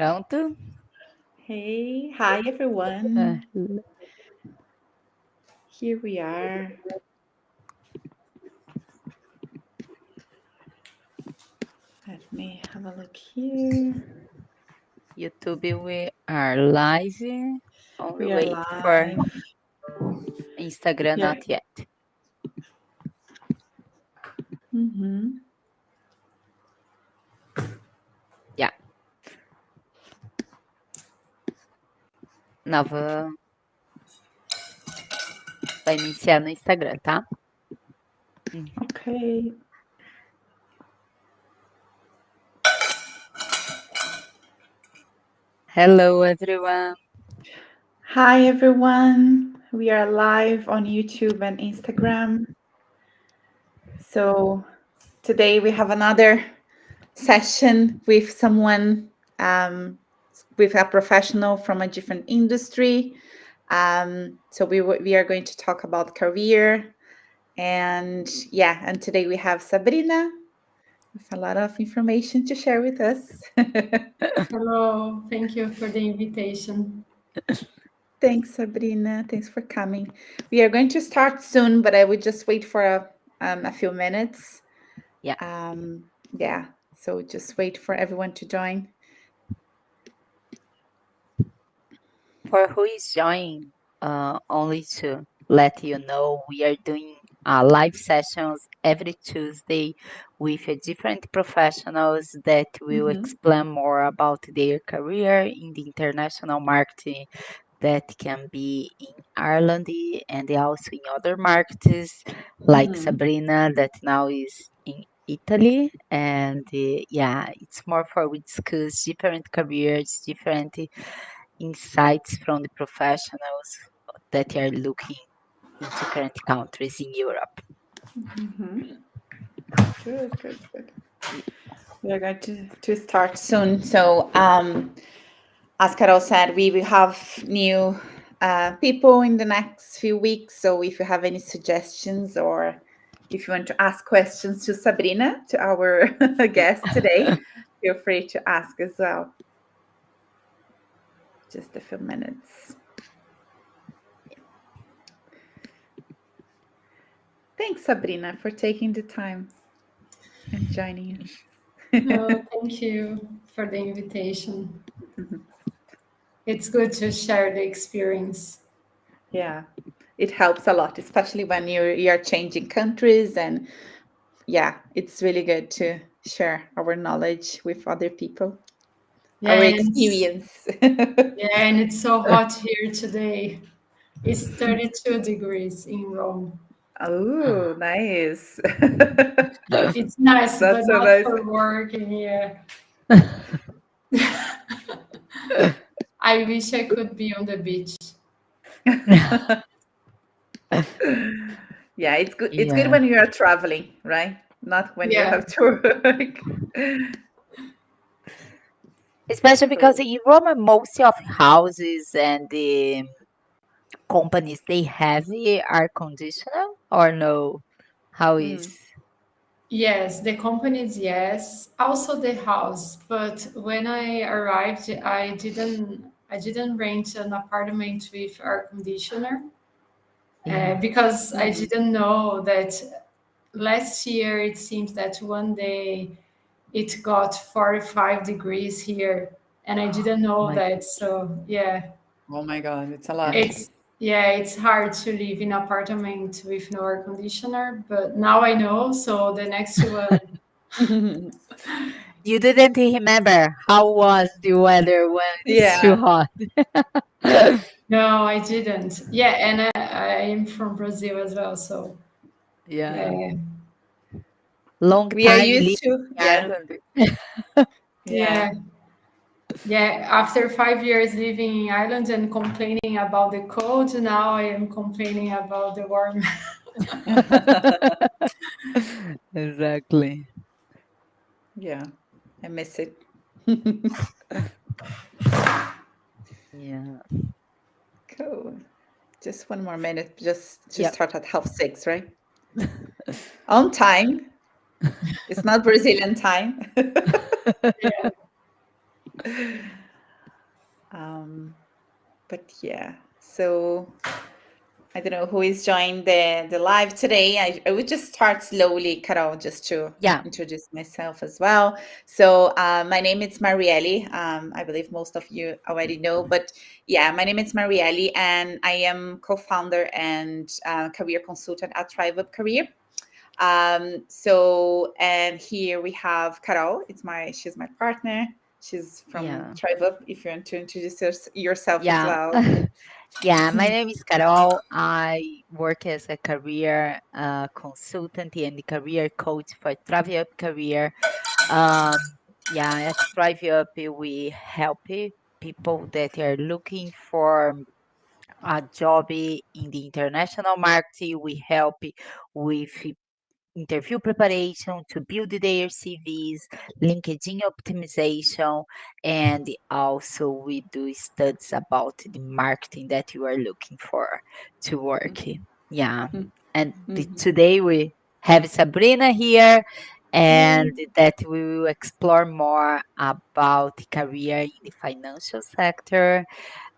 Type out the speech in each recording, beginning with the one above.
Pronto? Hey, hi everyone. Here we are. Let me have a look here. YouTube, we are live. Only We are wait for live. Instagram, Yeah. not yet. Uhum. Yeah. Nova. Vai iniciar no Instagram, tá? Okay. Hello, everyone. Hi everyone. We are live on YouTube and Instagram. So today we have another session with someone, with a professional from a different industry. So we are going to talk about career. And today we have Sabrina with a lot of information to share with us. Hello, thank you for the invitation. Thanks, Sabrina. Thanks for coming. We are going to start soon, but I would just wait for a few minutes. Yeah. So just wait for everyone to join. For who is joining, only to let you know, we are doing live sessions every Tuesday with different professionals that will explain more about their career in the international market that can be in Ireland and also in other markets, like Sabrina, that now is in Italy. And it's more for we discuss different careers, different insights from the professionals that are looking in different countries in Europe. Good. We are going to start soon. So, as Carol said, we will have new people in the next few weeks. So, if you have any suggestions or if you want to ask questions to Sabrina, to our guest today, feel free to ask as well. Just a few minutes. Thanks, Sabrina, for taking the time and joining us. Thank you for the invitation. It's good to share the experience. Yeah, it helps a lot, especially when you're changing countries, and it's really good to share our knowledge with other people, Yeah, our and experience. it's so hot here today. It's 32 degrees in Rome. Oh, nice. It's nice, but That's so not nice. for work. And I wish I could be on the beach. Yeah, it's good. It's good Yeah. when you are traveling, right? Not when you Yeah, have to work. Especially because in Rome, most of houses and the companies, they have the air conditioner or no? How is? yes, the companies, yes. Also the house. But when I arrived, I didn't rent an apartment with air conditioner Yeah. because I didn't know that last year it seems that one day it got 45 degrees here and I didn't know My, that. So yeah, Oh my God, it's a lot. it's hard to live in apartment with no air conditioner, but now I know. So the next one, you didn't remember how was the weather when it's too Yeah. hot? no, I didn't. Yeah, and I am from Brazil as well. So Yeah. yeah, Long We are time living used to, in Ireland. yeah. yeah. Yeah, after 5 years living in Ireland and complaining about the cold, now I am complaining about the warm. Exactly. Yeah, I miss it. Yeah. Cool. Just one more minute, just to Yep. start at 6:30, right? On time. It's not Brazilian time. Yeah. Um, but yeah, so I don't know who is joining the live today. I would just start slowly, Carol, just to Yeah, introduce myself as well. So my name is Marielle. I believe most of you already know, but yeah, my name is Marielle, and I am co-founder and career consultant at ThriveUp Career. And here we have Carol. She's my partner. She's from yeah, ThriveUp. If you want to introduce yourself as yeah. well. Yeah, my name is Carol. I work as a career consultant and career coach for ThriveUp Career. Um, yeah, at ThriveUp, we help people that are looking for a job in the international market. We help with interview preparation to build their CVs, LinkedIn optimization, and also we do studies about the marketing that you are looking for to work. Yeah, and Mhm. today we have Sabrina here, and that we will explore more about career in the financial sector,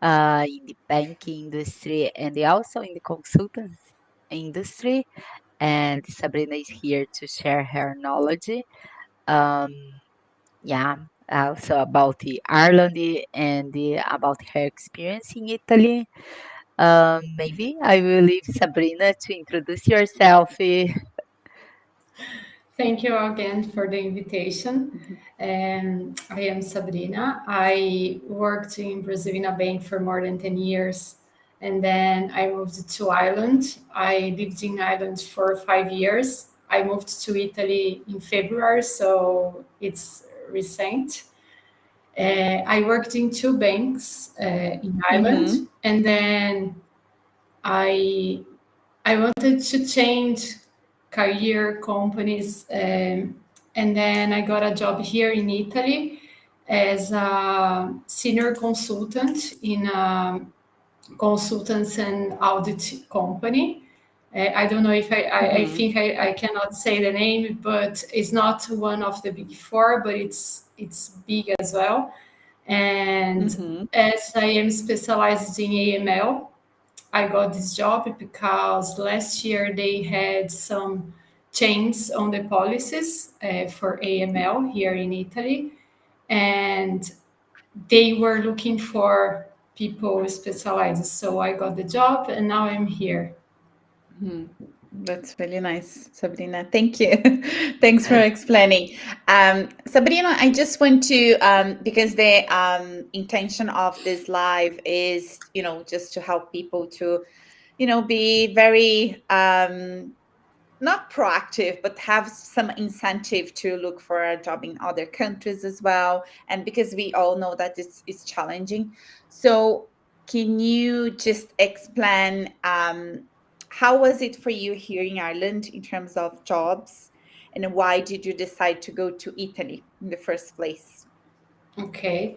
in the banking industry, and also in the consultancy industry, and Sabrina is here to share her knowledge. Um, yeah, also about the Ireland and about her experience in Italy. Maybe I will leave Sabrina to introduce yourself. Thank you again for the invitation. I am Sabrina. I worked in Brazil in a bank for more than 10 years, and then I moved to Ireland. I lived in Ireland for 5 years. I moved to Italy in February, so it's recent. I worked in two banks in Ireland, Mm-hmm. and then I I wanted to change career companies, and then I got a job here in Italy as a senior consultant in a consultants and audit company. I don't know if I Mm-hmm. think I cannot say the name, but it's not one of the big four, but it's big as well. And Mm-hmm. as I am specialized in AML, I got this job because last year they had some changes on the policies for AML here in Italy, and they were looking for people specialized. So I got the job, and now I'm here. Hmm. That's really nice, Sabrina. Thank you. Thanks for explaining. Sabrina, I just want to, because the intention of this live is, just to help people to, be very not proactive, but have some incentive to look for a job in other countries as well. And because we all know that it's challenging. So, can you just explain how was it for you here in Ireland in terms of jobs? And why did you decide to go to Italy in the first place? Okay.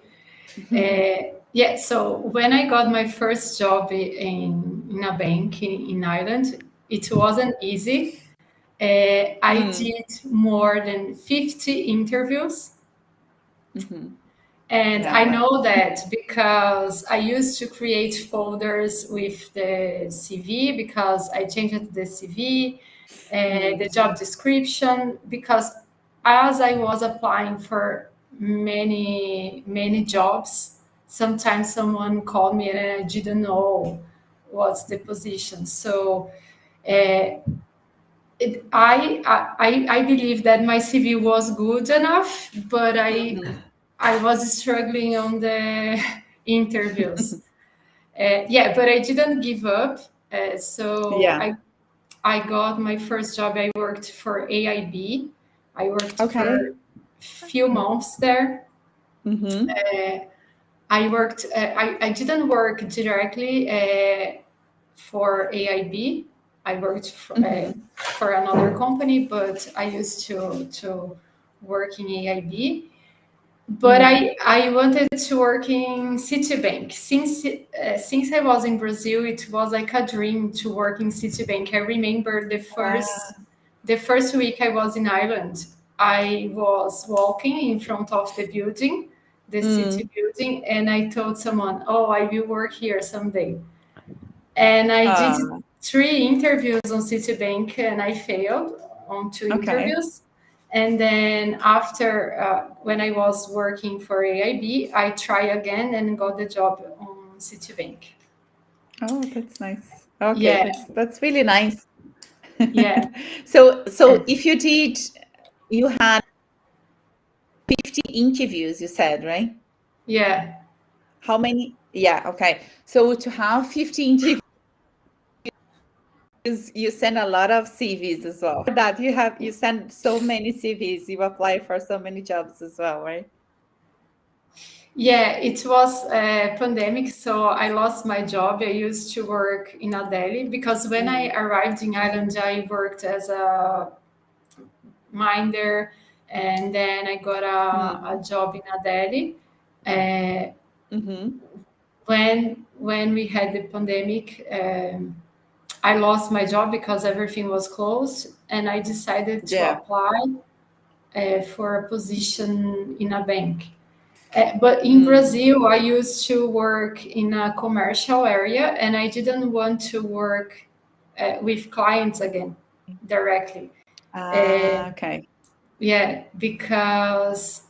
Yeah, so when I got my first job in a bank in Ireland, it wasn't easy. I Mm, did more than 50 interviews. hmm. And Yeah, I well. know that because I used to create folders with the CV because I changed the CV, the Mm, job description, because as I was applying for many jobs, sometimes someone called me and I didn't know what's the position. So uh, I believe that my CV was good enough, but mhm. I was struggling on the interviews. Yeah, but I didn't give up. So Yeah. I got my first job. I worked for AIB. I worked Okay. for few months there. Mm-hmm. I worked. I didn't work directly for AIB. I worked Mm-hmm. for another company, but I used to work in AIB. But Mm-hmm. I wanted to work in Citibank. Since I was in Brazil, it was like a dream to work in Citibank. I remember the first week I was in Ireland. I was walking in front of the building, the city building, and I told someone, "Oh, I will work here someday." And I did Ah, 3 interviews on Citibank, and I failed on 2 okay. interviews. And then after, when I was working for AIB, I tried again and got the job on Citibank. Oh, that's nice. Okay, Yeah, that's really nice. yeah, So And if you did, you had 50 interviews, you said, right? yeah. How many? Yeah, okay. So to have 50 interviews, you send a lot of CVs as well. For that you send so many CVs, you apply for so many jobs as well, right? Yeah, it was a pandemic, so I lost my job. I used to work in a deli because when I Mm. arrived in Ireland, I worked as a minder, and then I got a Mm. job in a deli. Uh, Mm-hmm. when we had the pandemic, I lost my job because everything was closed, and I decided to Yeah. apply for a position in a bank. But in Mm. Brazil, I used to work in a commercial area, and I didn't want to work with clients again directly. Uh, Okay. yeah, because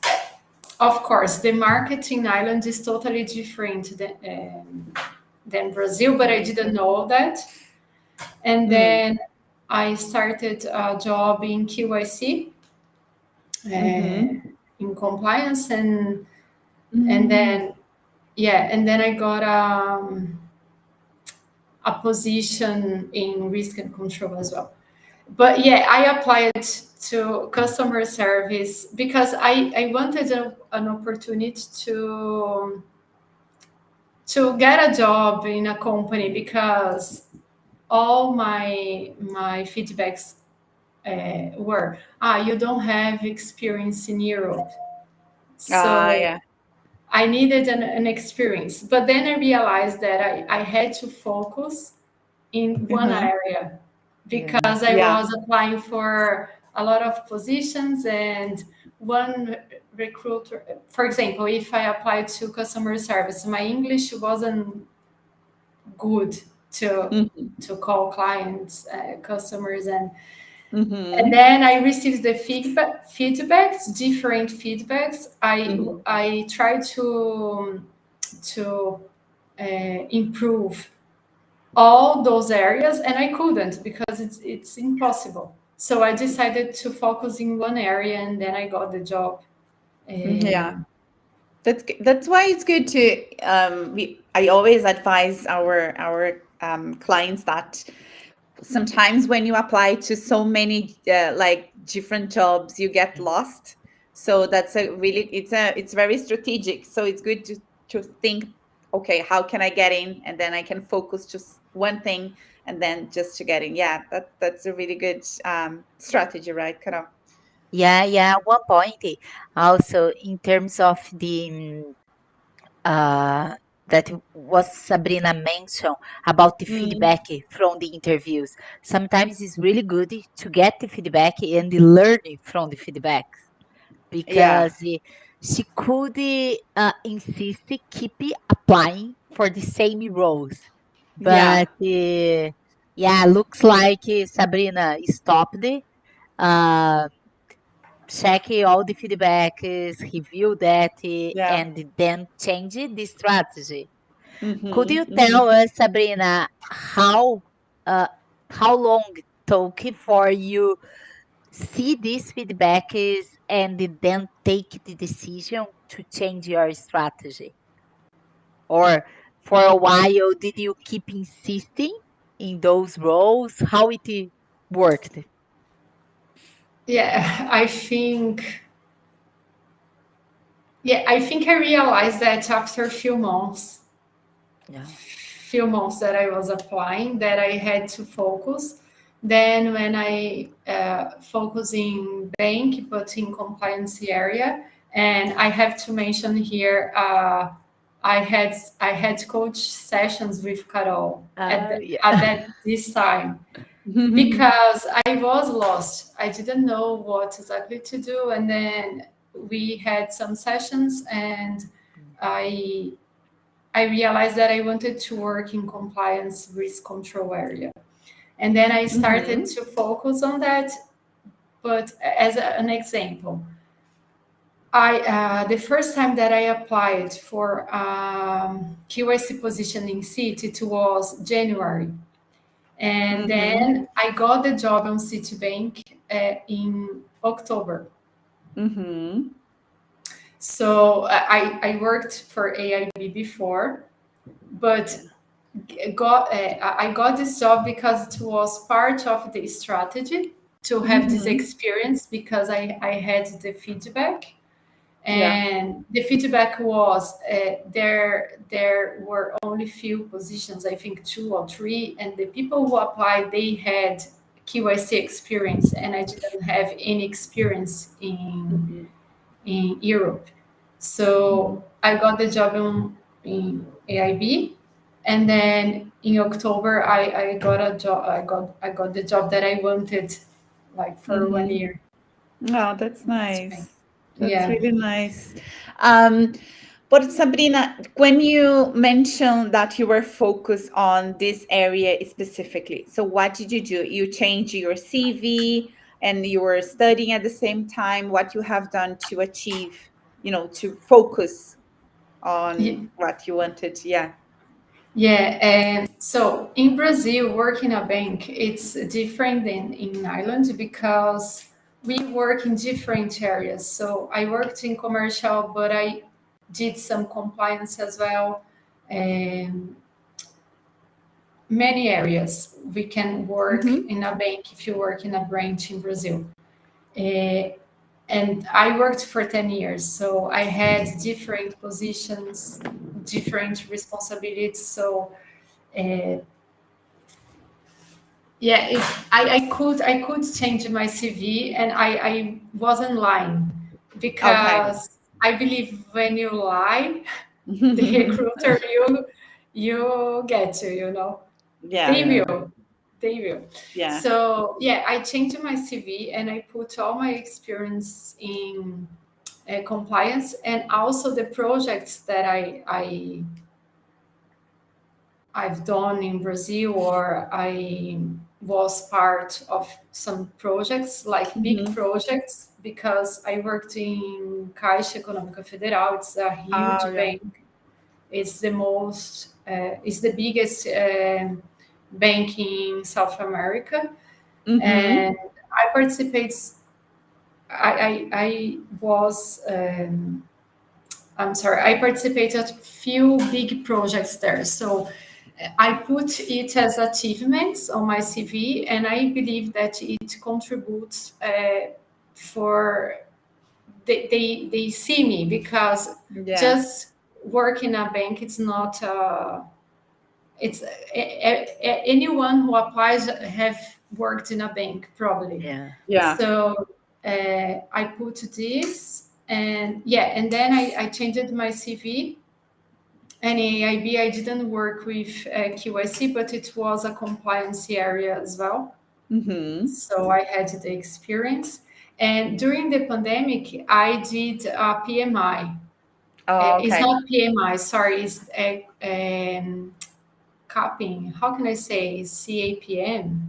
of course the market in Ireland is totally different than Brazil, but I Mm. didn't know that. And Mm. then I started a job in QIC, Mm-hmm. in compliance, and Mm. then yeah, and then I got a position in risk and control as well. But yeah, I applied to customer service because I wanted an opportunity to get a job in a company because all my feedbacks were, you don't have experience in Europe, so Yeah. I needed an experience. But then I realized that I had to focus in one Uh-huh. area yeah, because I Yeah. was applying for a lot of positions, and one recruiter, for example, if I applied to customer service, my English wasn't good to Mm-hmm. to call clients, customers, and Mm-hmm. then I received the feedbacks, different feedbacks. I Mm-hmm. I tried to improve all those areas, and I couldn't because it's impossible. So I decided to focus in one area, and then I got the job. Yeah. Um, That's why it's good to I always advise our clients that sometimes when you apply to so many like different jobs you get lost. So that's a really it's very strategic. So it's good to think, okay, how can I get in, and then I can focus just one thing, and then just to get in. Yeah, that's a really good strategy, right, Carol? yeah. One point also in terms of the that was Sabrina mentioned about the Mm, feedback from the interviews. Sometimes it's really good to get the feedback and learn from the feedback yeah. because she could insist keep applying for the same roles, Yeah. but yeah, looks like Sabrina stopped. Uh, Check all the feedbacks, review that, Yeah. and then change the strategy. Could Mm-hmm, you mm-hmm. tell us, Sabrina, uh, how long took for you see these feedbacks and then take the decision to change your strategy? Or for a while, did you keep insisting in those roles? How it worked? yeah, I think I realized that after a Yeah. few months that I was applying, that I had to focus. Then when I focus in bank, but in compliance area, and I have to mention here, I had coach sessions with Carol at Yeah. that this time because I was lost. I didn't know what exactly to do, and then we had some sessions, and I I realized that I wanted to work in compliance risk control area. And then I started to focus on that. But as an example, the first time that I applied for QIC position in CIT, it was January. And then I got the job on Citibank in October. So I worked for AIB before, but I got this job because it was part of the strategy to have this experience, because I had the feedback. And the feedback was there were only few positions, I think 2 or 3, and the people who applied, they had QIC experience, and I didn't have any experience in Europe. So I got the job in AIB, and then in October I got a job. I got the job that I wanted, like for 1 year. Oh, that's nice. That's Yeah. really nice. But Sabrina, when you mentioned that you were focused on this area specifically, so what did you do? You changed your CV and you were studying at the same time. What you have done to achieve, to focus Yeah. on what you wanted? Yeah. Yeah, and so in Brazil, working a bank, it's different than in Ireland, because we work in different areas. So I worked in commercial, but I did some compliance as well. And many areas we can work in a bank if you work in a branch in Brazil. Uh, and I worked for 10 years, so I had different positions, different responsibilities. So yeah, I could change my CV, and I wasn't lying, Okay. because I believe when you lie, the recruiter you get to, Yeah. they will, they will. Yeah. So yeah, I changed my CV and I put all my experience in compliance, and also the projects that I've done in Brazil, or I was part of some projects, like big projects, because I worked in Caixa Econômica Federal. It's a Oh, huge yeah. bank. It's the biggest bank in South America, and I participate. I was. I'm sorry. I participated few big projects there, so I put it as achievements on my CV, and I believe that it contributes for they see me, because Yeah. just work in a bank, it's not it's anyone who applies have worked in a bank probably. Yeah. Yeah. So I put this, and yeah, and then I changed my CV. And in AIB, I didn't work with QIC, but it was a compliance area as well. So I had the experience. And during the pandemic, I did a PMI. Oh, It's okay. not PMI, sorry, it's capping. How can I say? CAPM.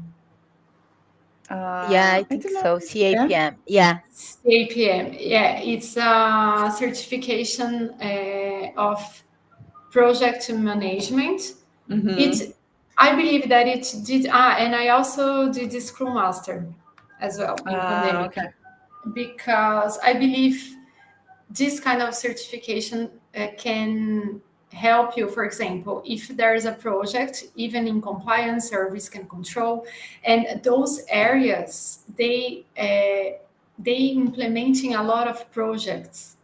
Yeah, I I think don't know. so. Yeah. CAPM. Yeah. CAPM, yeah, it's a certification of project management. It, I believe that it did. And I also did the Scrum Master as well in pandemic, Okay. because I believe this kind of certification can help you. For example, if there is a project, even in compliance or risk and control, and those areas, they implementing a lot of projects.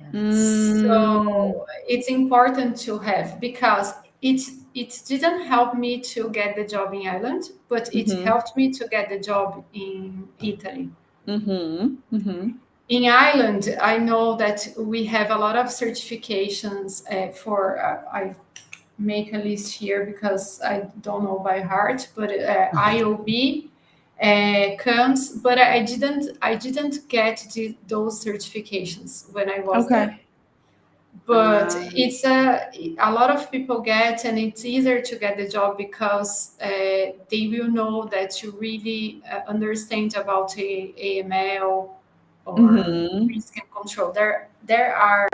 Yeah. Mm, So it's important to have, because it didn't help me to get the job in Ireland, but it helped me to get the job in Italy. In Ireland, I know that we have a lot of certifications for. I make a list here because I don't know by heart, but IOB, comes, but I didn't get those certifications when I was there. Okay. But Uh, it's a lot of people get, and it's easier to get the job because they will know that you really understand about AML or mm-hmm. risk and control. There are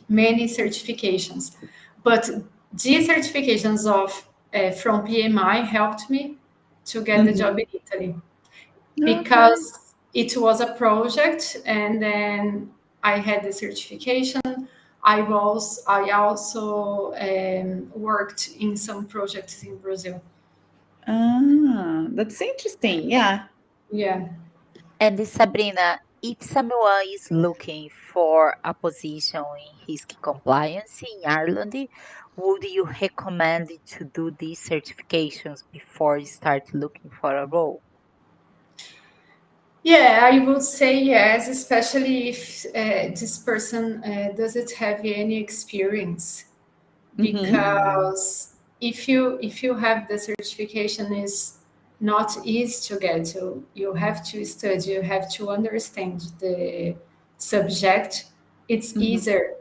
many certifications, but these certifications of from PMI helped me to get the job Mm-hmm. in Italy Okay. because it was a project, and then I had the certification. I also worked in some projects in Brazil. That's interesting. Yeah. Yeah. And Sabrina, if someone is looking for a position in risk compliance in Ireland, would you recommend to do these certifications before you start looking for a role? Yeah, I would say yes, especially if this person doesn't have any experience, Mm-hmm. because if you have the certification is not easy to get to. You have to study, you have to understand the subject. It's Mm-hmm. easier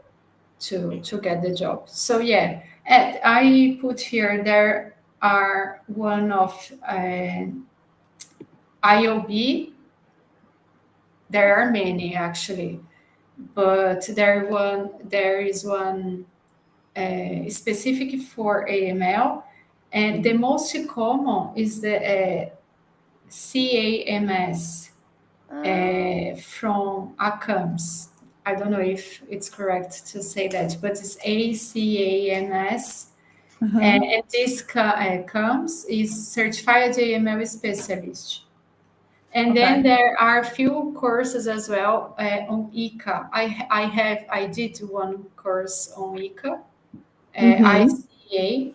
to get the job. So yeah, and I put here there are one of IOB. There are many actually, but there is one specific for AML, and the most common is the CAMS Ah, from ACAMS. I don't know if it's correct to say that, but it's ACAMS. Uh-huh. And this CAMS is Certified AML Specialist. And then Okay. there are a few courses as well on ICA. I did one course on ICA, Mm-hmm. ICA.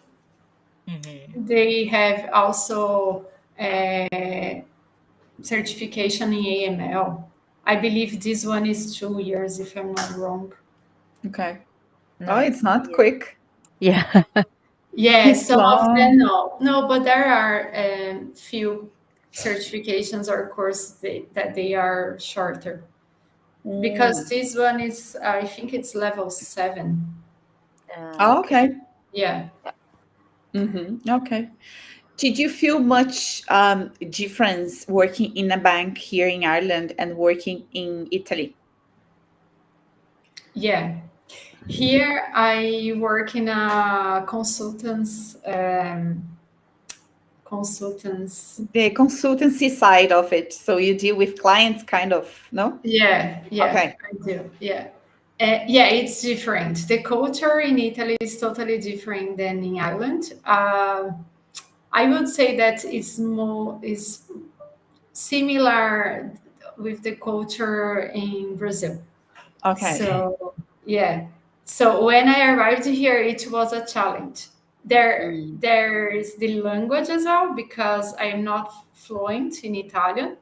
mhm. They have also a certification in AML. I believe this one is 2 years, if I'm not wrong. Okay. Oh, No, it's it's not here. quick. Yeah. Yeah, It's some of them long. no, but there are few certifications or courses that they are shorter, because Mm. this one is I think it's level 7. Oh, Okay. okay. Yeah. Mm-hmm. Okay. Did you feel much difference working in a bank here in Ireland and working in Italy? Yeah. Here I work in a consultants. The consultancy side of it. So you deal with clients, kind of, no? Yeah, yeah, Okay. I do. Yeah. Yeah, it's different. The culture in Italy is totally different than in Ireland. I would say that it's more is similar with the culture in Brazil. Okay. Okay. So yeah. So when I arrived here, it was a challenge. Mm, There is the language as well, because I am not fluent in Italian.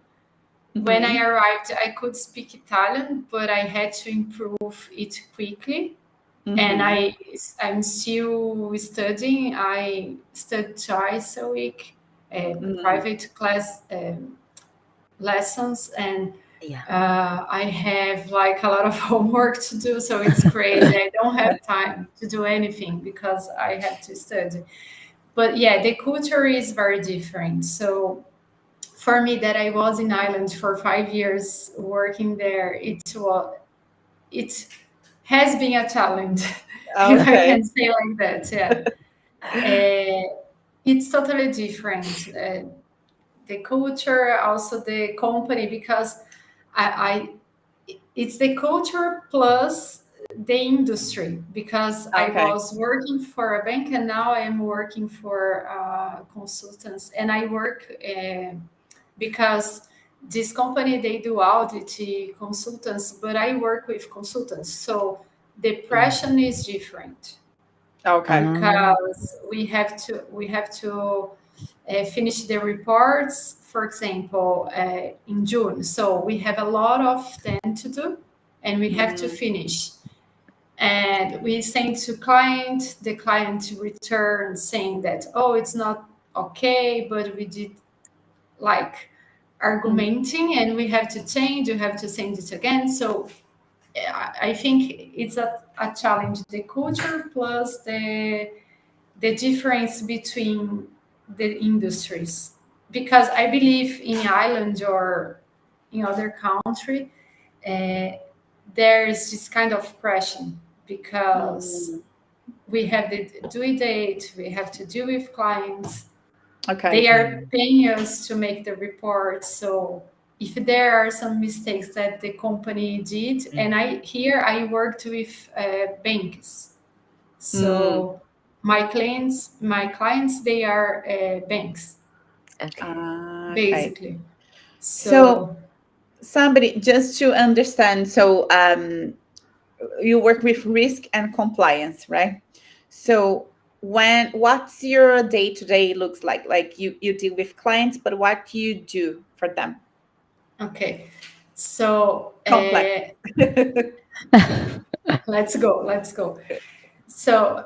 When I Mm-hmm. arrived, I could speak Italian, but I had to improve it quickly. And Mm-hmm. I'm still studying. I study twice a week, Mm. private class lessons, and yeah. I have like a lot of homework to do. So it's crazy. I don't have time to do anything because I have to study. But yeah, the culture is very different. So for me, that I was in Ireland for 5 years working there, it has been a challenge, if I Okay. can say like that. Yeah, it's totally different. The culture, also the company, because I it's the culture plus the industry, because I Okay. was working for a bank and now I am working for consultants, and I work because this company they do audit consultants, but I work with consultants, so the pressure Mhm. is different Okay. Ah, because we have to finish the reports, for example, in June. So we have a lot of them to do, and we have to Mm. finish. And we send to client, the client return saying that, oh, it's not okay, but we did like argumenting, and we have to change, you have to send it again. So I think it's a challenge, the culture plus the difference between the industries. Because I believe in Ireland or in other country, uh, there is this kind of pressure because we have the due date, we have to deal with clients. Okay. They are paying us to make the report. So if there are some mistakes that the company did, and I worked with banks. So my clients, they are banks, Okay. Okay. basically. So somebody, just to understand, so you work with risk and compliance, right? So what's your day-to-day looks like you deal with clients, but what you do for them? Okay. So Complex. let's go. So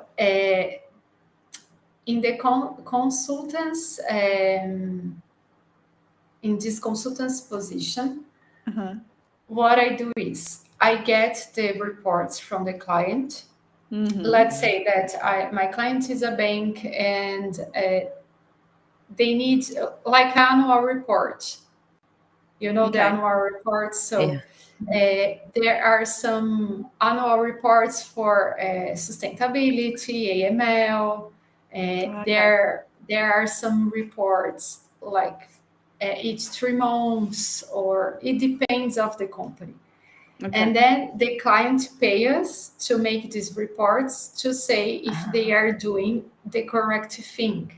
in the consultants, in this consultant's position, Uh-huh. what I do is I get the reports from the client. Mm-hmm. Let's say that my client is a bank, and they need like annual report. You know, the Okay. annual reports. So Yeah. there are some annual reports for sustainability, AML. Okay. There are some reports like each 3 months, or it depends of the company. Okay. And then the client pay us to make these reports to say if they are doing the correct thing.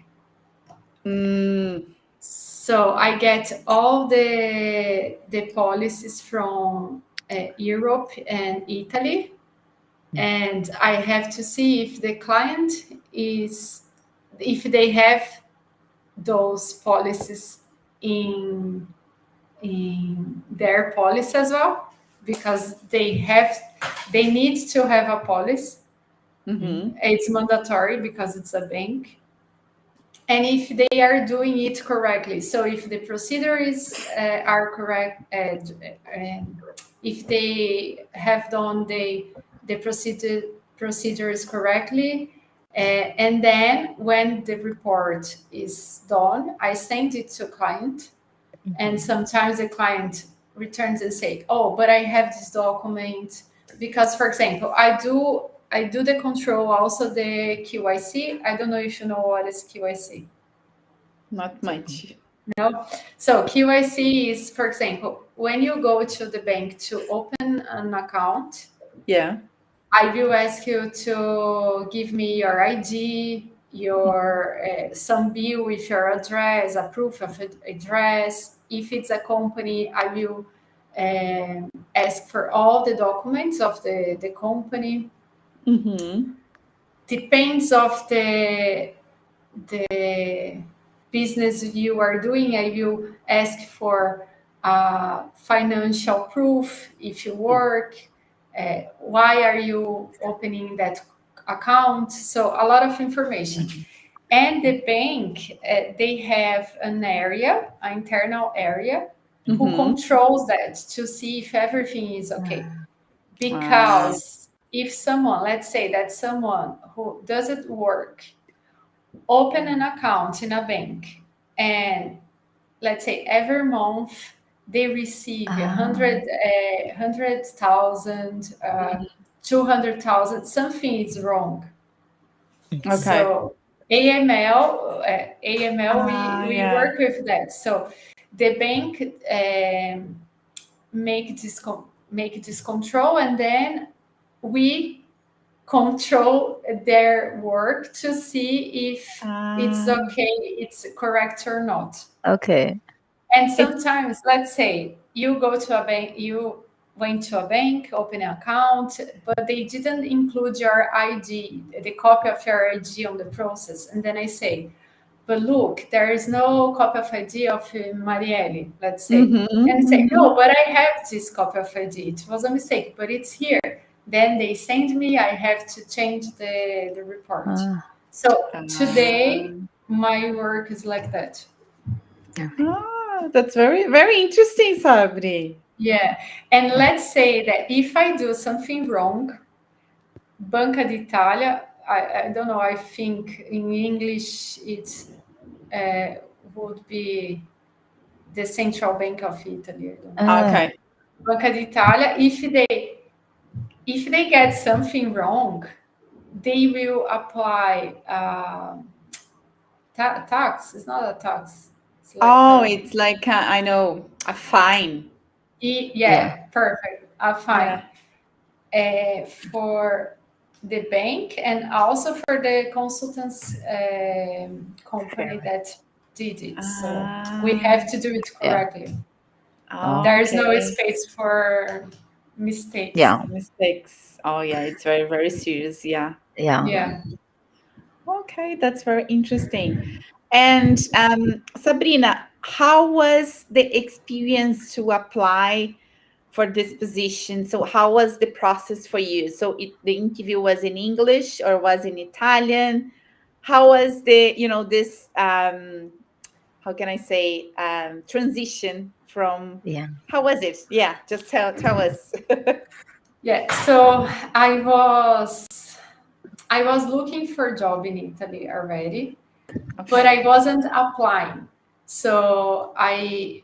Mm. So I get all the policies from Europe and Italy, and I have to see if the client is, if they have those policies in their policy as well, because they need to have a policy. Mm-hmm. It's mandatory because it's a bank. And if they are doing it correctly, so if the procedures are correct, and if they have done the procedures correctly, and then when the report is done, I send it to client, and sometimes the client returns and say, "Oh, but I have this document because, for example, I do the control, also the QIC. I don't know if you know what is QIC. Not much. No. So QIC is, for example, when you go to the bank to open an account, Yeah. I will ask you to give me your ID, your some bill with your address, a proof of address. If it's a company, I will ask for all the documents of the company. Mm-hmm. Depends of the business you are doing. I will ask for financial proof if you work. Why are you opening that account? So a lot of information. And the bank, they have an area, an internal area, who Mm-hmm. controls that to see if everything is okay. Ah. Because if someone, let's say that someone who doesn't work, open an account in a bank, and let's say every month they receive a hundred, 100,000, 200,000, something is wrong. Okay. So AML, we Yeah. work with that. So the bank make this control, and then we control their work to see if it's Ah. okay, it's correct or not. Okay. And It's sometimes, let's say you go to a bank, you went to a bank, open an account, but they didn't include your ID, the copy of your ID on the process. And then I say, but look, there is no copy of ID of Marielle, let's say. And I say, mm-hmm. no, but I have this copy of ID. It was a mistake, but it's here. Then they send me, I have to change the report. Ah, So Ah. today, my work is like that. okay. That's very, very interesting, Sabri. Yeah. And let's say that if I do something wrong, Banca d'Italia, I don't know, I think in English it would be the Central Bank of Italy. I don't know. Uh, Okay. Banca d'Italia, if they get something wrong, they will apply tax. It's not a tax. It's like Oh, it's like I know, a fine. yeah. yeah, perfect. A Yeah. fine for the bank and also for the consultants company Correct. that did it. So we Ah, have to do it Yeah. correctly. Oh, There is no okay. space for mistakes. yeah. Mistakes. Oh, yeah, it's very, very serious. Yeah. Yeah. Yeah. Okay, that's very interesting. And Sabrina, how was the experience to apply for this position? So, how was the process for you? So, the interview was in English or was in Italian? How was this how can I say, transition from? Yeah. How was it? Yeah, just tell us. Yeah. So I was looking for a job in Italy already, but Okay. I wasn't applying. So I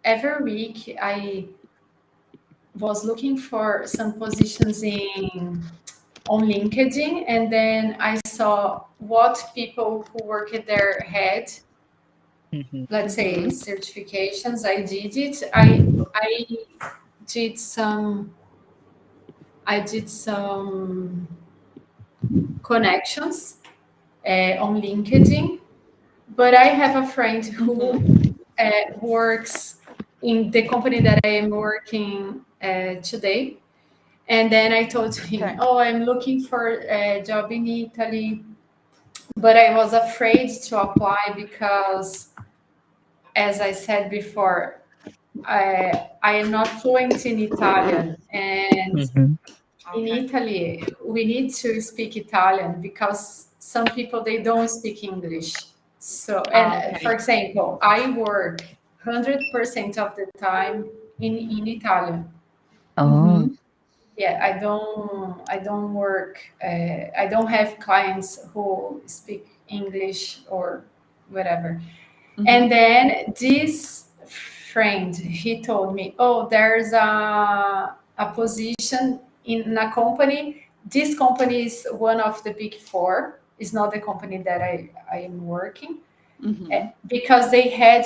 every week I was looking for some positions in on LinkedIn, and then I saw what people who work at their head, Mhm. let's say Mm-hmm. certifications. I did it. I did some I did some connections on LinkedIn, but I have a friend who Mm-hmm. works in the company that I am working today. And then I told him, Okay. "Oh, I'm looking for a job in Italy," but I was afraid to apply because, as I said before, I am not fluent in Italian, and Mhm. in Okay. Italy we need to speak Italian because some people they don't speak English. So, and for Okay. example, I work 100% of the time in Italian. Oh. Mm-hmm. Yeah, I don't work I don't have clients who speak English or whatever. Mm-hmm. And then this friend, he told me, "Oh, there's a position in a company. This company is one of the big four. It's not the company that I am working, Mm-hmm. because they had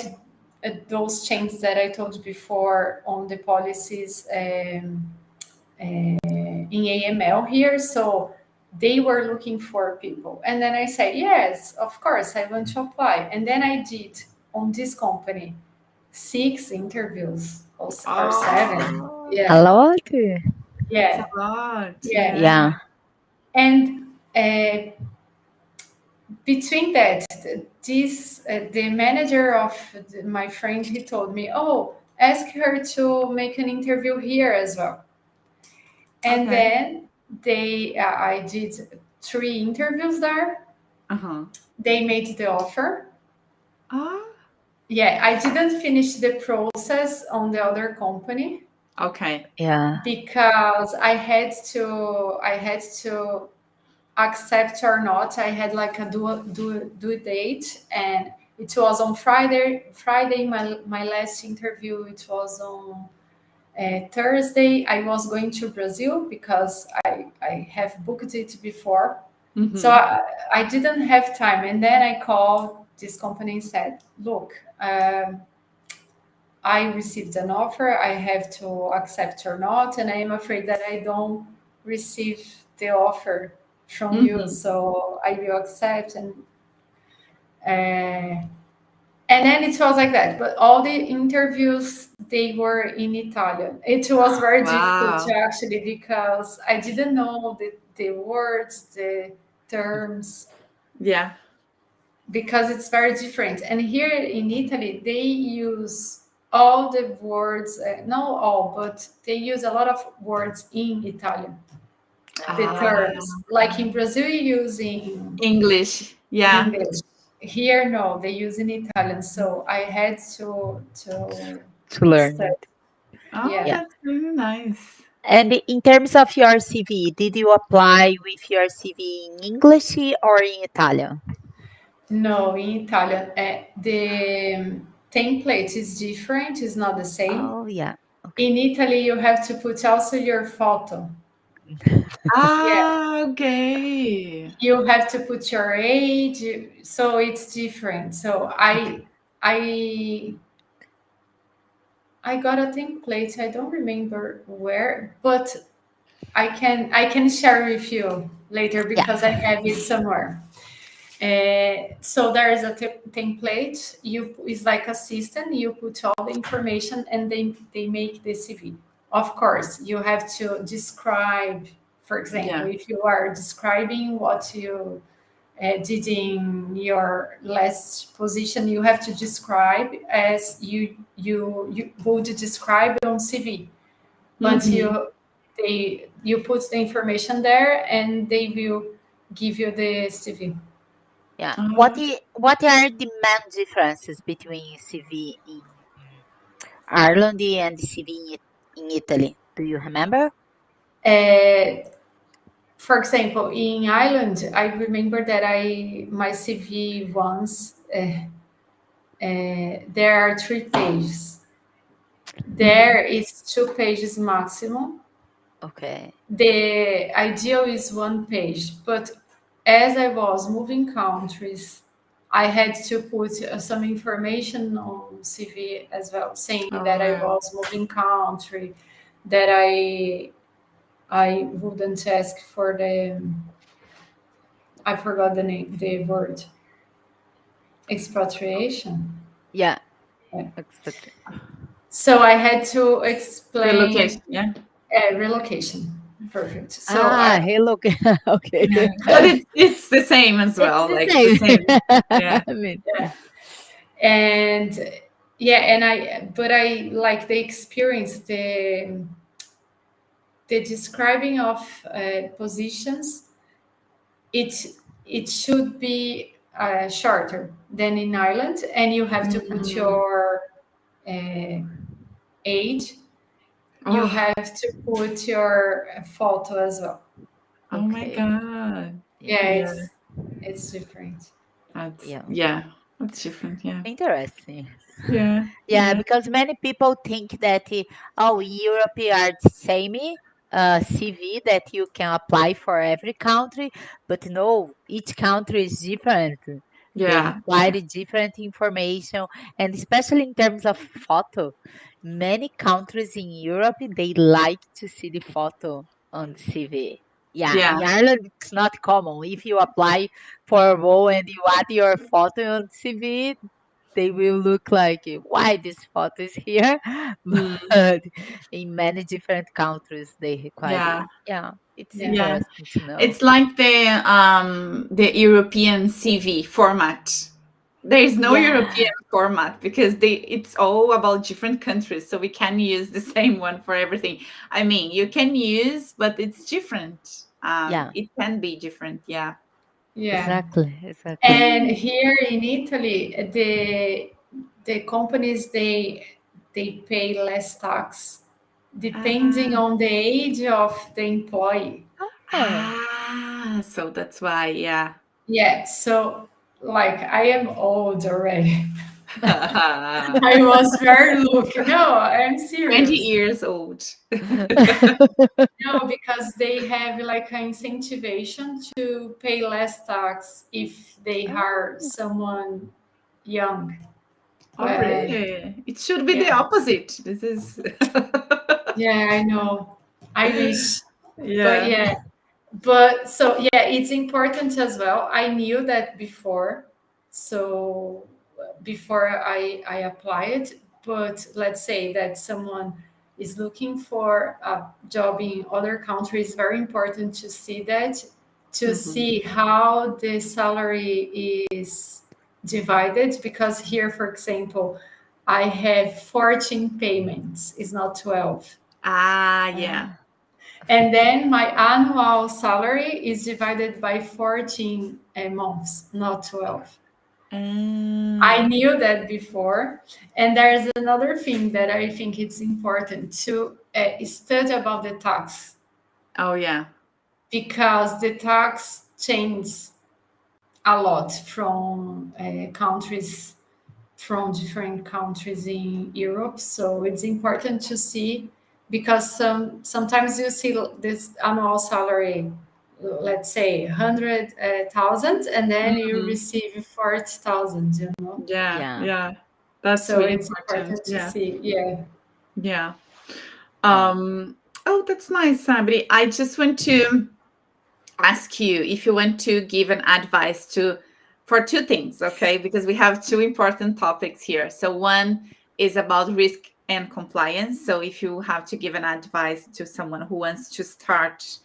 those changes that I told you before on the policies in AML here. So they were looking for people." And then I said, "Yes, of course, I want to apply." And then I did on this company 6 interviews or seven. Oh, A Yeah, lot? it's a yeah, lot. yeah. Yeah. Yeah. And between that, the manager of my friend, he told me, "Oh, ask her to make an interview here as well." And Okay. then I did 3 interviews there. Uh-huh. They made the offer. Ah, Yeah, I didn't finish the process on the other company okay. Yeah. because I had to accept or not. I had like a due date, and it was on Friday. Friday, my last interview. It was on Thursday. I was going to Brazil because I have booked it before. So Mm-hmm. I didn't have time. And then I called this company and said, "Look, I received an offer. I have to accept or not. And I am afraid that I don't receive the offer from you. Mm-hmm. So I will accept." And then it was like that. But all the interviews, they were in Italian. It was very difficult to Wow. actually, because I didn't know the words, the terms, Yeah. because it's very different. And here in Italy, they use all the words, not all, but they use a lot of words in Italian, the Ah, terms. Like in Brazil, you use in English. Yeah. English. Here, no, they use in Italian. So I had to To learn study. it. Oh, Yeah. Yeah. that's really nice. And in terms of your CV, did you apply with your CV in English or in Italian? No, in Italian, the template is different. It's not the same. Oh, yeah. Okay. In Italy, you have to put also your photo. Yeah, Ah, okay. you have to put your age, so it's different. So Okay. I got a template. I don't remember where, but I can share with you later Yeah. because I have it somewhere. So there is a template. You It's like a system. You put all the information, and they make the CV. Of course, you have to describe. For example, Yeah. if you are describing what you did in your last position, you have to describe as you would describe on CV. But Mm-hmm. you put the information there, and they will give you the CV. Yeah. Oh, What are the main differences between CV in Ireland and CV in Italy? Do you remember? Uh, for example, in Ireland, I remember that I my CV once there are 3 pages. mhm. There is 2 pages maximum. Okay. The ideal is 1 page, but as I was moving countries, I had to put some information on CV as well, saying that Oh, I yeah. was moving country, that I wouldn't ask for the, I forgot the name, the word, expatriation. Yeah. Yeah. Expect. So I had to explain Relocation. Yeah. relocation. Perfect. Ah, hey, look. Okay. Yeah. But it's the same as It's well. the Like the same. same. Yeah. I mean, And yeah, but I like the experience, the describing of positions. It should be shorter than in Ireland, and you have to put Mhm. your uh, age. You Oh, have to put your photo as well. oh my okay. God. Yeah. Yeah, Yeah. it's different. That's Yeah. yeah. That's different. Yeah. Interesting. Yeah. Yeah, Yeah. because many people think that oh, Europe are the same CV that you can apply for every country, but no, each country is different. They Yeah. require different information, and especially in terms of photo, many countries in Europe they like to see the photo on the CV. Yeah, Yeah. in Ireland it's not common. If you apply for a role and you add your photo on CV, they will look like why this photo is here. Mm. But in many different countries they require it. Yeah. Yeah, it's Yeah, Yeah. interesting to know. It's like the European CV format. There is no Yeah, European format because it's all about different countries, so we can use the same one for everything. I mean, you can use, but it's different. yeah, It can be different. Yeah. yeah. exactly, exactly. And here in Italy, the companies they pay less tax depending Ah, on the age of the employee. Oh, so that's why. Yeah. Yeah, so like I am old already. I was very lucky. No, I'm 20 serious. years old. No, because they have like an incentivation to pay less tax if they hire oh, someone young. Oh, Uh, really? It should be the yeah, opposite. This is. yeah, I know. I wish, but Yeah. yeah, but so yeah, it's important as well. I knew that before, so before I applied. But let's say that someone is looking for a job in other countries. Very important to see that, to Mhm. see how the salary is divided. Because here, for example, I have 14 payments. It's not 12. Ah, yeah. ah, And then my annual salary is divided by 14 months, not 12. I knew that before. And there's another thing that I think it's important to study about the tax, Oh, yeah. because the tax changes a lot from countries, from different countries in Europe. So it's important to see, because sometimes you see this annual salary, let's say 100,000, and then you Mhm. receive 40,000. Yeah, Yeah. yeah. That's So really it's important. important to Yeah, see. Yeah. yeah. Yeah. Oh, that's nice, Sabri. I just want to ask you if you want to give an advice to for two things, okay? Because we have two important topics here. So one is about risk and compliance. So if you have to give an advice to someone who wants to start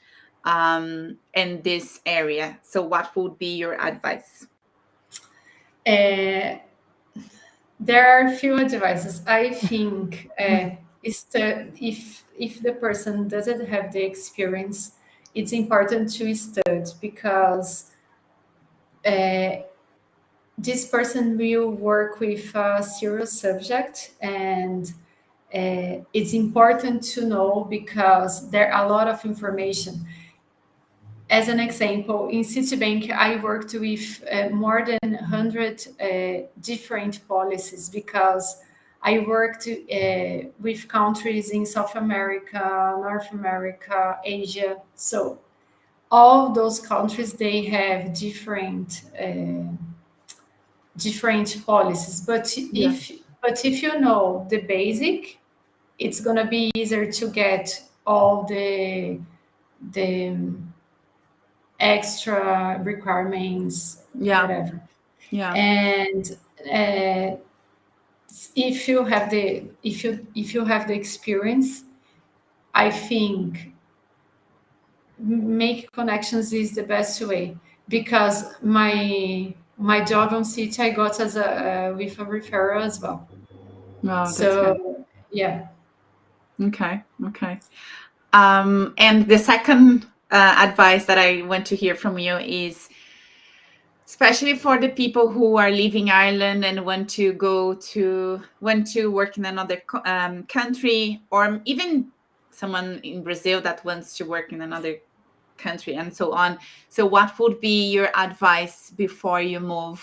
in this area, so what would be your advice? Uh, there are a few advices. I think is if the person doesn't have the experience, it's important to study, because this person will work with a serious subject, and it's important to know, because there are a lot of information. As an example, in Citibank, I worked with more than 100 different policies, because I worked with countries in South America, North America, Asia. So all those countries, they have different policies. But Yeah, if you know the basic, it's gonna be easier to get all the extra requirements, yeah, whatever. yeah, And uh, if you have the experience, I think make connections is the best way, because my job on City, I got as a with a referral as well. oh, that's good. So yeah. Okay, okay. And the second advice that I want to hear from you is, especially for the people who are leaving Ireland and want to work in another country, or even someone in Brazil that wants to work in another country, and so on. So, what would be your advice before you move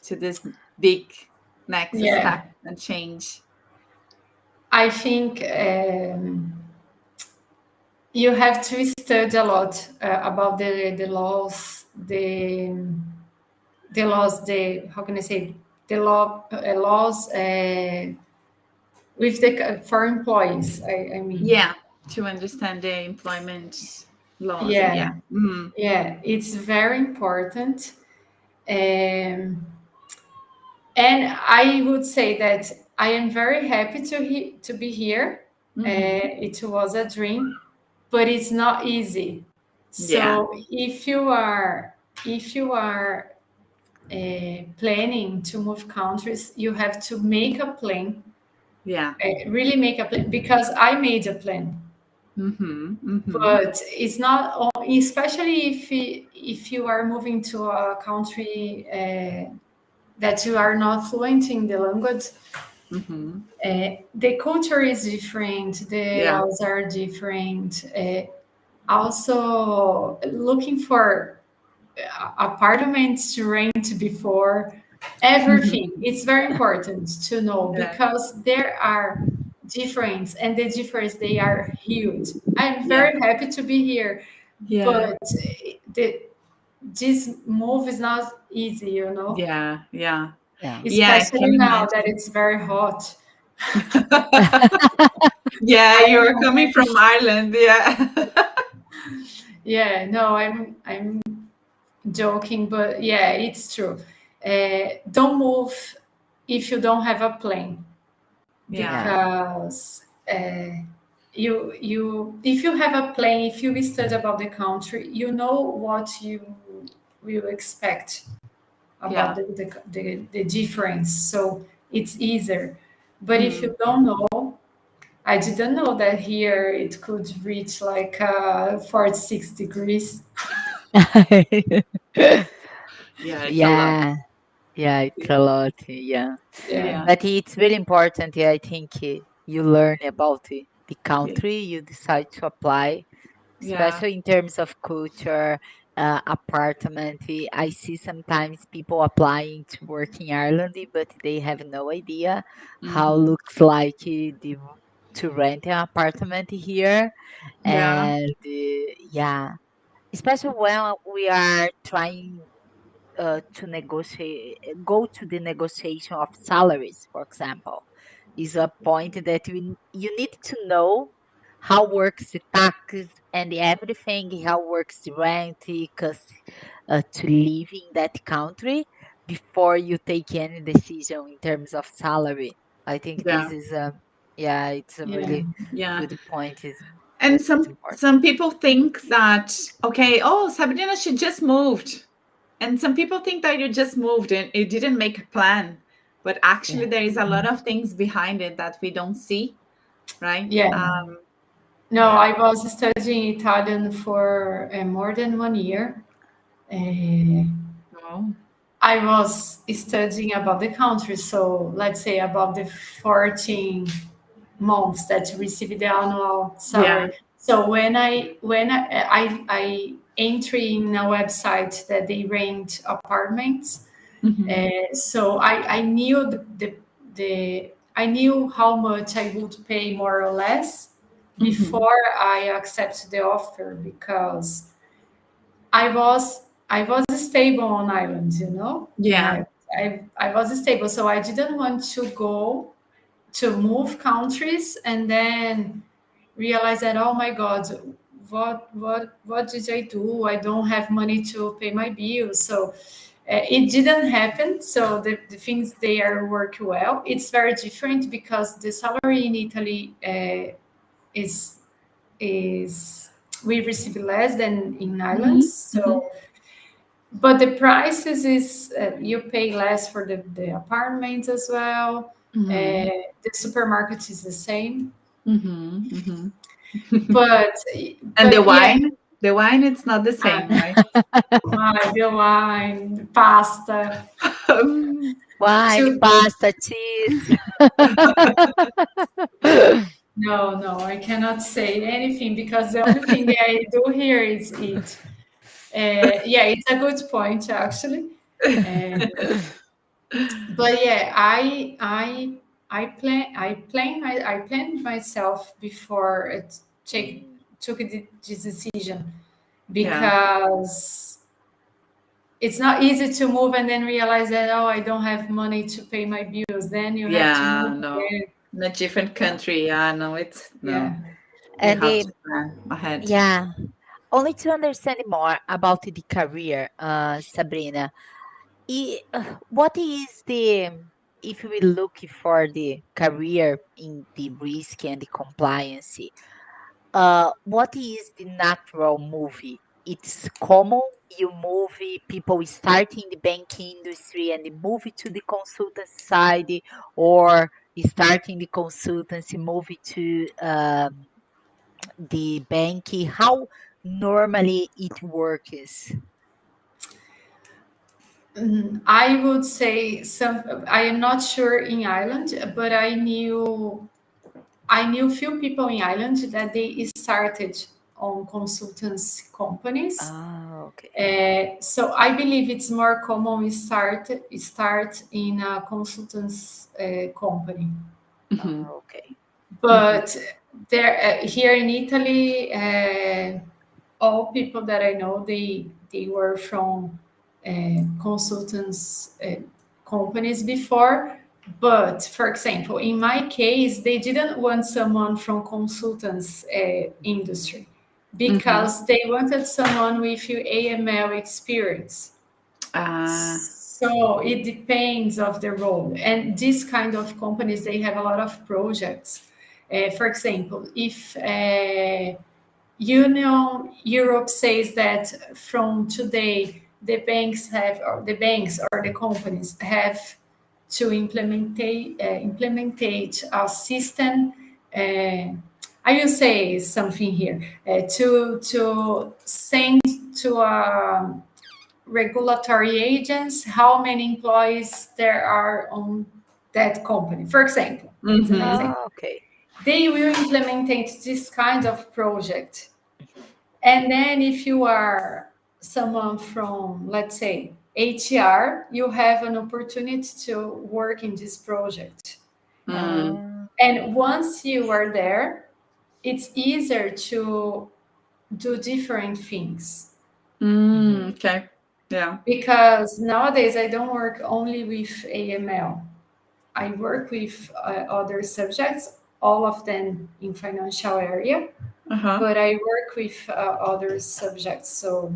to this big next step Yeah, and change? I think you have to study a lot about the laws, the laws, the how can I say, the laws with the for employees. I mean, Yeah, to understand the employment laws, and yeah. yeah, yeah, it's very important. Um, and I would say that I am very happy to be here. Mm-hmm. It was a dream, but it's not easy. Yeah, So if you are planning to move countries, you have to make a plan, yeah. really make a plan, because I made a plan. Mm-hmm. Mm-hmm. But it's not, especially if you are moving to a country that you are not fluent in the language. Mm-hmm. The culture is different, the Yeah. laws are different. Also, looking for apartments to rent before everything. It's very important to know, Yeah. because there are difference, and the difference, they are huge. I'm Yeah. very happy to be here, Yeah. but the this move is not easy, Yeah. Yeah. Yeah. Yeah, I can especially now that imagine. it's very hot. Yeah, I you are am, coming from Ireland. Yeah. yeah, no, I'm joking, but yeah, it's true. Don't move if you don't have a plan, Yeah. Yeah. because you if you have a plan, if you study about the country, you know what you will expect about Yeah. the difference, so it's easier. But if Mm. you don't know, I didn't know that here it could reach like 46 degrees. Yeah, it's a lot. Yeah. Yeah, it's a lot. Yeah. Yeah. Yeah. But it's very important, yeah, I think you learn about the Yeah. country you decide to apply, Yeah. especially in terms of culture, apartment. I see sometimes people applying to work in Ireland, but they have no idea how Mm-hmm. looks like to rent an apartment here. Yeah. And yeah, especially when we are trying to negotiate, go to the negotiation of salaries, for example, is a point that you need to know how works the tax and everything, how works the rent, because to live in that country before you take any decision in terms of salary. I think this Yeah. is a, yeah, it's a Yeah. really Yeah. good point. Is And that is some important. some people think that, okay, oh, Sabrina, she just moved. And some people think that you just moved and you didn't make a plan. But actually Yeah. there is a lot of things behind it that we don't see, right? Yeah. No, Yeah. I was studying Italian for more than 1 year. Uh, Oh, I was studying about the country, so let's say about the 14 months that you receive the annual yeah. salary. So when I enter in a website that they rent apartments, Mm-hmm. so I knew the I knew how much I would pay more or less Mm-hmm. before I accepted the offer because I was stable on Ireland, you know. Yeah. I was stable, so I didn't want to go to move countries and then realize that, oh my God, what did I do? I don't have money to pay my bills. So it didn't happen. So the things there work well. It's very different because the salary in Italy is is we receive less than in Ireland. Mm-hmm. Mm-hmm. So but the prices is you pay less for the apartments as well. Mm-hmm. The supermarket is the same, Mm-hmm. but And yeah, the wine, it's not the uh, same, right? the wine, pasta. Wine, To pasta, cheese. no, I cannot say anything because the only thing that I do here is eat. Yeah, it's a good point actually. Uh, but yeah, I planned myself before it Mm, took this decision Yeah. because it's not easy to move and then realize that, oh, I don't have money to pay my bills. Then you have to Yeah, move no. again. In a different Yeah, country. Yeah, no, it's no. yeah. You and have to plan ahead. yeah, only to understand more about the career, Sabrina. What is the, if we look for the career in the risk and the compliance, what is the natural movie? It's common you move people start in the banking industry and they move to the consultancy side, or start in the consultancy, move to the banking. How normally it works? I would say I am not sure in Ireland, but I knew few people in Ireland that they started on consultants companies. Ah, okay. So I believe it's more common we start in a consultants company. Ah, Mm-hmm. okay. Mm-hmm. But there here in Italy, all people that I know they were from consultants companies before. But for example, in my case, they didn't want someone from consultants industry Mm-hmm. because they wanted someone with AML experience. Uh, So it depends of the role. And this kind of companies, they have a lot of projects. For example, if Union Europe says that from today the banks or the companies have to implementate a system. I will say something here to send to a regulatory agents, how many employees there are on that company. For example, it's an Mm-hmm. example. Oh, okay. They will implement this kind of project. And then if you are someone from, let's say, HR, you have an opportunity to work in this project. Mm. Uh, And once you are there, it's easier to do different things. Mm. mhm. Okay. Yeah. Because nowadays I don't work only with AML. I work with other subjects, all of them in financial area, Uh-huh. but I work with other subjects. So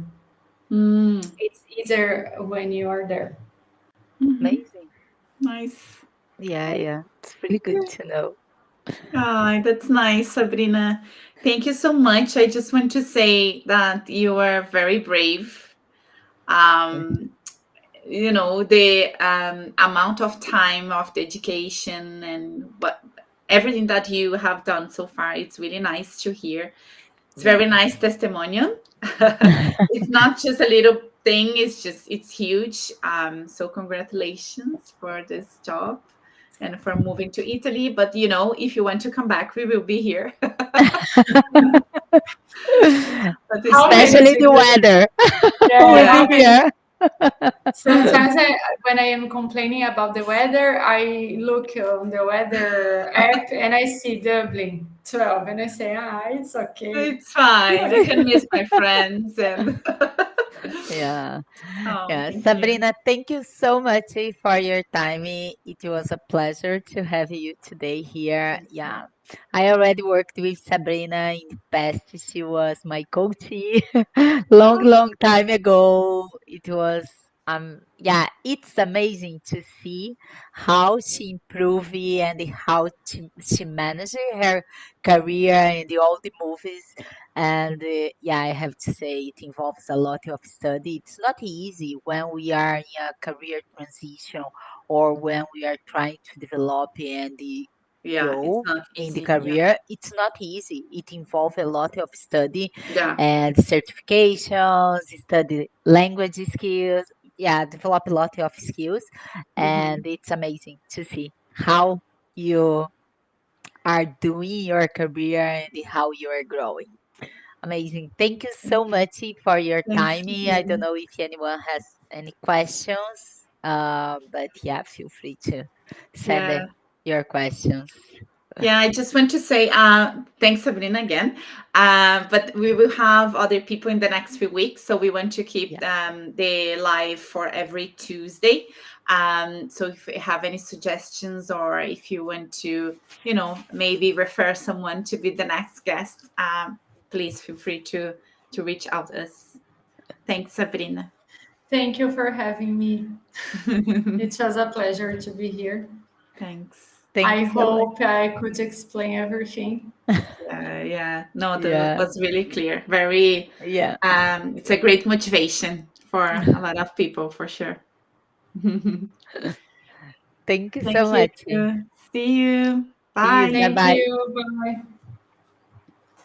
Mm. it's easier when you are there. Mm-hmm. Amazing. Nice. Yeah, yeah. It's really good to know. Ah, that's nice, Sabrina. Thank you so much. I just want to say that you are very brave. Um, the amount of time of dedication and what everything that you have done so far, it's really nice to hear. It's Yeah. very nice testimonial. It's not just a little thing, it's huge. So congratulations for this job and for moving to Italy. But if you want to come back, we will be here. But How still, many Especially the degrees? weather. Yeah, We'll yeah, how be many? here. Sometimes when I am complaining about the weather, I look on the weather app and I see Dublin 12 and I say, it's okay. it's fine. I can miss my friends and Yeah. oh, Yeah, thank you. Sabrina, thank you so much for your time. It was a pleasure to have you today here. Thank you. Yeah, I already worked with Sabrina in the past. She was my coachee long, Oh, long time ago. It was yeah, it's amazing to see how she improved and how she managed her career and all the movies. And yeah, I have to say it involves a lot of study. It's not easy when we are in a career transition or when we are trying to develop and yeah, it's grow not in the easy. Yeah, career. It's not easy. It involves a lot of study yeah. and certifications, study language skills. Yeah, develop a lot of skills. Hmm. And it's amazing to see how you are doing your career and how you are growing. Amazing. Thank you so much for your Thank time. I don't you. know if anyone has any questions, but yeah, feel free to send Yeah. your questions. Yeah, I just want to say thanks, Sabrina, again. But we will have other people in the next few weeks. So we want to keep Yeah. the live for every Tuesday. So if you have any suggestions or if you want to, maybe refer someone to be the next guest, please feel free to reach out to us. Thanks, Sabrina. Thank you for having me. It was a pleasure to be here. Thanks. Thank I you so much. hope I could explain everything. Yeah. No, that Yeah. was really clear. Very, Yeah. it's a great motivation for a lot of people, for sure. Thank you Thank so you. much. See you. See you. Bye Bye. Thank bye. you. Bye.